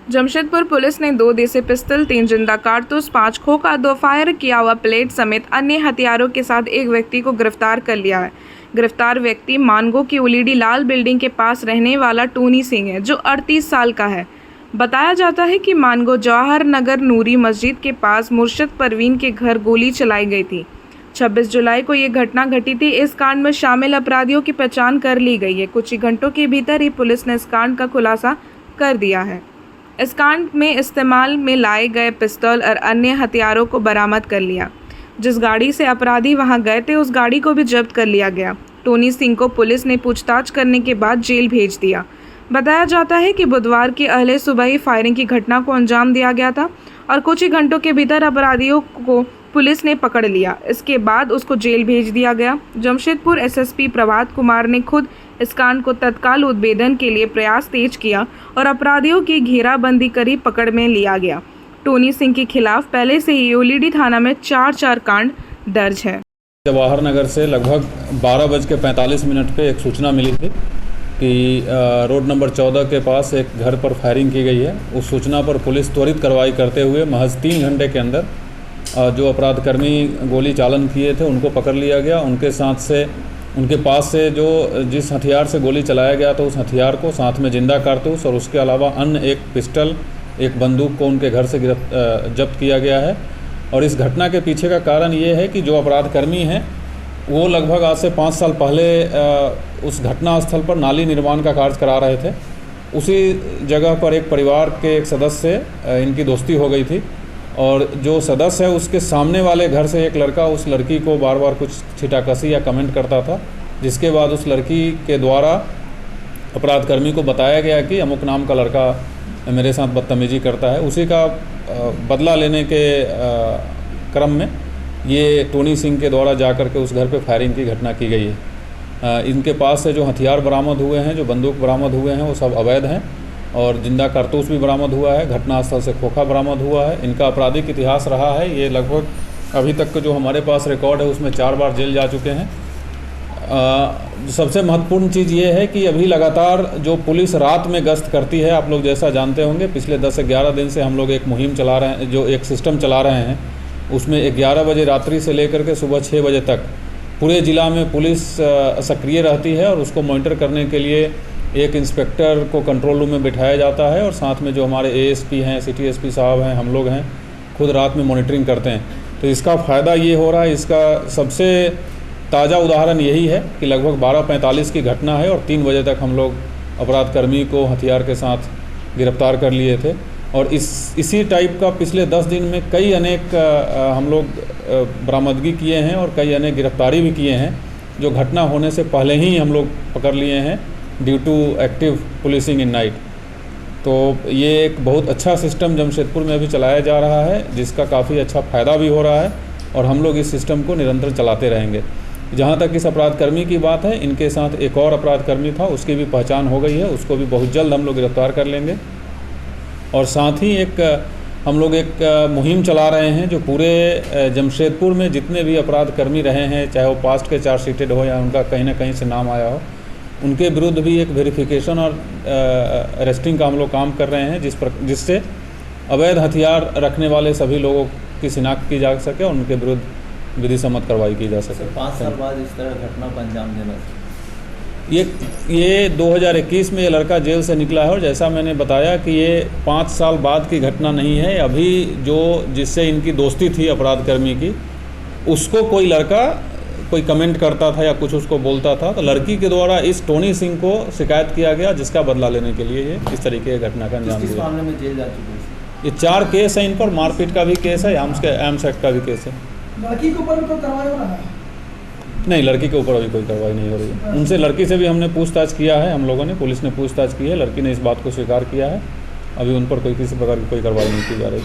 Jamshedpur police ने 2 देसी pistol, 3 जिंदा कारतूस, 5 खोखा, 2 फायर किया हुआ प्लेट समेत अन्य हथियारों के साथ एक व्यक्ति को गिरफ्तार कर लिया है। गिरफ्तार व्यक्ति मानगो की उलीडी लाल बिल्डिंग के पास रहने वाला टोनी सिंह है, जो 38 साल का है। बताया जाता है कि मानगो जवाहर नगर नूरी मस्जिद के पास मुर्शद परवीन के घर गोली चलाई गई थी। 26 जुलाई को ये घटना घटी थी। इस कांड में शामिल अपराधियों की पहचान कर ली गई है। कुछ ही घंटों के भीतर ही पुलिस ने इस कांड का खुलासा कर दिया है। इस कांड में इस्तेमाल में लाए गए पिस्तौल और अन्य हथियारों को बरामद कर लिया। जिस गाड़ी से अपराधी वहां गए थे, उस गाड़ी को भी जब्त कर लिया गया। टोनी सिंह को पुलिस ने पूछताछ करने के बाद जेल भेज दिया। बताया जाता है कि बुधवार की अहले सुबह ही फायरिंग की घटना को अंजाम दिया गया था और कुछ ही घंटों के भीतर अपराधियों को पुलिस ने पकड़ लिया। इसके बाद उसको जेल भेज दिया गया। जमशेदपुर एसएसपी प्रभात कुमार ने खुद इस कांड को तत्काल उद्भेदन के लिए प्रयास तेज किया और अपराधियों की घेराबंदी करी पकड़ में लिया गया। टोनी सिंह के खिलाफ पहले से ही ओलीडी थाना में 4 कांड दर्ज है। जवाहर नगर से लगभग 12:45 पे एक सूचना मिली थी कि रोड नंबर 14 के पास एक घर पर फायरिंग की गई है। उस सूचना पर पुलिस त्वरित कार्रवाई करते हुए महज 3 घंटे के अंदर जो अपराधकर्मी गोली चालन किए थे उनको पकड़ लिया गया। उनके साथ से उनके पास से जिस हथियार से गोली चलाया गया था उस हथियार को, साथ में जिंदा कारतूस और उसके अलावा अन्य एक पिस्टल, एक बंदूक को उनके घर से जब्त किया गया है। और इस घटना के पीछे का कारण ये है कि जो अपराधकर्मी हैं वो लगभग आज से 5 साल पहले उस घटना स्थल पर नाली निर्माण का कार्य करा रहे थे। उसी जगह पर एक परिवार के एक सदस्य से इनकी दोस्ती हो गई थी और जो सदस्य है उसके सामने वाले घर से एक लड़का उस लड़की को बार बार कुछ छिटाकसी या कमेंट करता था, जिसके बाद उस लड़की के द्वारा अपराधकर्मी को बताया गया कि अमुक नाम का लड़का मेरे साथ बदतमीजी करता है। उसी का बदला लेने के क्रम में ये टोनी सिंह के द्वारा जाकर के उस घर पे फायरिंग की घटना की गई है। इनके पास से जो हथियार बरामद हुए हैं, जो बंदूक बरामद हुए हैं, वो सब अवैध हैं और जिंदा कारतूस भी बरामद हुआ है। घटनास्थल से खोखा बरामद हुआ है। इनका आपराधिक इतिहास रहा है। ये लगभग अभी तक का जो हमारे पास रिकॉर्ड है उसमें 4 बार जेल जा चुके हैं। सबसे महत्वपूर्ण चीज़ ये है कि अभी लगातार जो पुलिस रात में गश्त करती है, आप लोग जैसा जानते होंगे, पिछले 10 से 11 दिन से हम लोग एक मुहिम चला रहे हैं, जो एक सिस्टम चला रहे हैं। उसमें 11 बजे रात्रि से लेकर के सुबह 6 बजे तक पूरे ज़िला में पुलिस सक्रिय रहती है और उसको मॉनिटर करने के लिए एक इंस्पेक्टर को कंट्रोल रूम में बिठाया जाता है और साथ में जो हमारे एएसपी हैं, सिटी एसपी साहब हैं, हम लोग हैं, खुद रात में मॉनिटरिंग करते हैं। तो इसका फ़ायदा ये हो रहा है, इसका सबसे ताज़ा उदाहरण यही है कि लगभग 12:45 की घटना है और 3 बजे तक हम लोग अपराधकर्मी को हथियार के साथ गिरफ्तार कर लिए थे। और इसी टाइप का पिछले 10 दिन में कई अनेक हम लोग बरामदगी किए हैं और कई अनेक गिरफ्तारी भी किए हैं, जो घटना होने से पहले ही हम लोग पकड़ लिए हैं due to active policing in night. तो ये एक बहुत अच्छा सिस्टम जमशेदपुर में अभी चलाया जा रहा है, जिसका काफ़ी अच्छा फ़ायदा भी हो रहा है और हम लोग इस सिस्टम को निरंतर चलाते रहेंगे। जहाँ तक इस अपराधकर्मी की बात है, इनके साथ एक और अपराधकर्मी था, उसकी भी पहचान हो गई है, उसको भी बहुत जल्द हम लोग गिरफ्तार कर लेंगे। और साथ ही हम लोग एक मुहिम चला रहे हैं जो पूरे जमशेदपुर में जितने भी अपराधकर्मी रहे हैं, चाहे वो पास्ट के चार्जशीटेड हो या उनका कहीं ना कहीं से नाम आया हो, उनके विरुद्ध भी एक वेरिफिकेशन और अरेस्टिंग का हम लोग काम कर रहे हैं, जिससे अवैध हथियार रखने वाले सभी लोगों की शिनाख्त की जा सके और उनके विरुद्ध विधि सम्मत कार्रवाई की जा सके। 5 साल बाद इस तरह घटना को अंजाम देना, ये 2021 में ये लड़का जेल से निकला है और जैसा मैंने बताया कि ये 5 साल बाद की घटना नहीं है। अभी जिससे इनकी दोस्ती थी अपराधकर्मी की, उसको कोई लड़का कोई कमेंट करता था या कुछ उसको बोलता था, तो लड़की के द्वारा इस टोनी सिंह को शिकायत किया गया, जिसका बदला लेने के लिए ये इस तरीके की घटना का अंजाम दिया। किस मामले में जेल जा चुके हैं? ये 4 केस है इन पर, मारपीट का भी केस है, आर्म्स एक्ट का भी केस है। लड़की के ऊपर कोई कार्रवाई हो रहा है? नहीं, लड़की के ऊपर अभी कोई कार्रवाई नहीं हो रही है। उनसे लड़की से भी हमने पूछताछ किया है, हम लोगों ने, पुलिस ने पूछताछ की है, लड़की ने इस बात को स्वीकार किया है। अभी उन पर कोई किसी प्रकार की कोई कार्रवाई नहीं की जा रही।